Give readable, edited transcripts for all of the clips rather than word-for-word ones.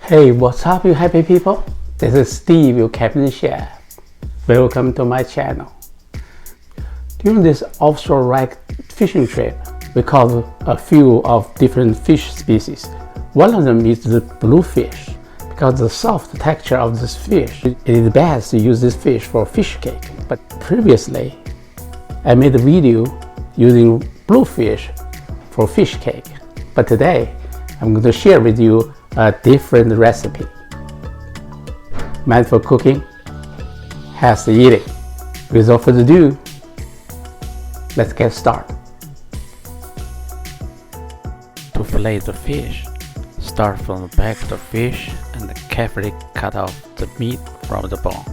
Hey, what's up, you happy people? This is Steve, your Captain Chef. Welcome to my channel. During this offshore wreck fishing trip, we caught a few of different fish species. One of them is the bluefish. Because the soft texture of this fish, it is best to use this fish for fish cake. But previously, I made a video using bluefish for fish cake. But today, I'm going to share with you a different recipe meant for cooking, healthy eating. Without further ado, let's get started. To fillet the fish, start from the back of the fish and carefully cut off the meat from the bone.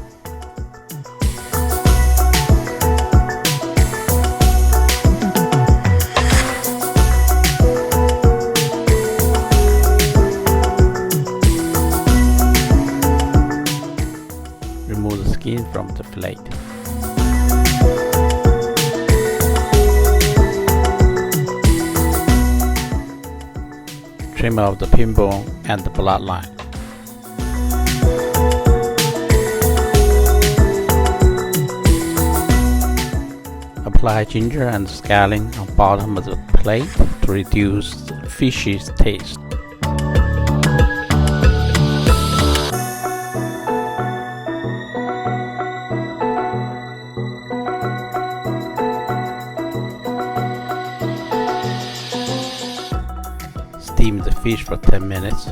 Remove the skin from the fillet. Trim off the pin bone and the bloodline. Apply ginger and scallion on bottom of the plate to reduce the fish's taste. Steam the fish for 10 minutes.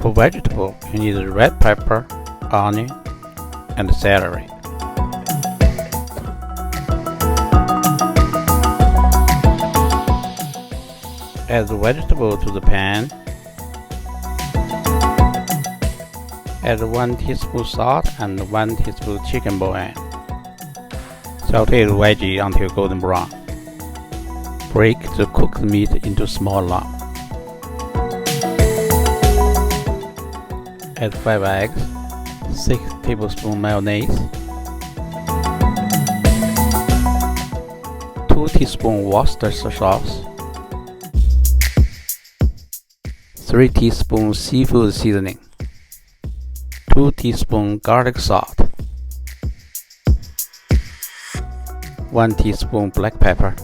For vegetable, you need red pepper, onion, and celery. Add the vegetable to the pan. Add 1 teaspoon salt and 1 teaspoon chicken bouillon. Saute the veggie until golden brown. Break the cooked meat into small lumps. Add 5 eggs, 6 tablespoons mayonnaise, 2 teaspoons Worcestershire sauce, 3 teaspoons seafood seasoning, 2 teaspoons garlic salt, 1 teaspoon black pepper,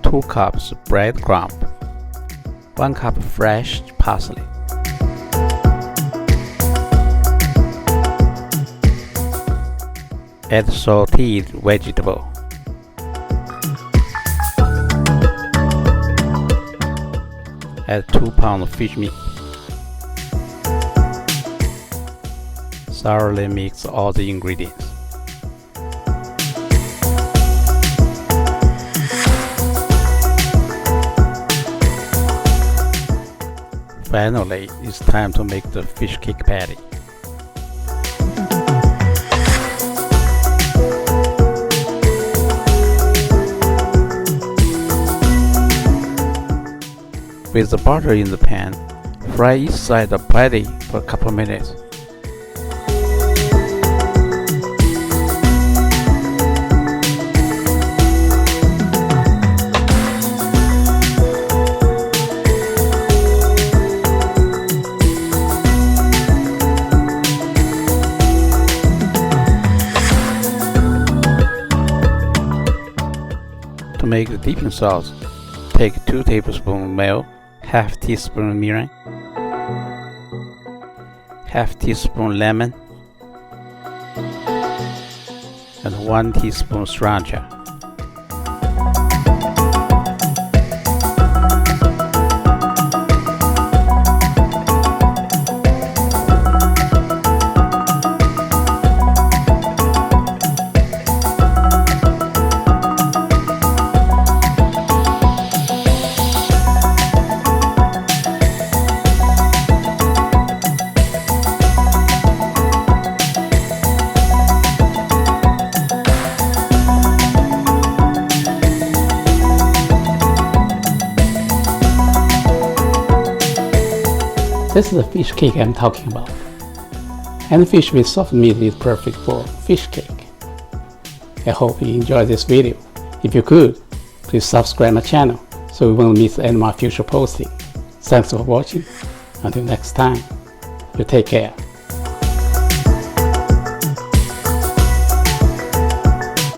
2 cups breadcrumb, 1 cup fresh parsley. Add sauteed vegetable. Add 2 pounds of fish meat. Thoroughly mix all the ingredients. Finally, it's time to make the fish cake patty. With the butter in the pan, fry each side of the patty for a couple minutes. To make the dipping sauce, take 2 tablespoons milk, half teaspoon mirin, half teaspoon lemon, and 1 teaspoon sriracha. This is the fish cake I'm talking about. And fish with soft meat is perfect for fish cake. I hope you enjoyed this video. If you could, please subscribe my channel so you won't miss any of my future posting. Thanks for watching. Until next time, you take care.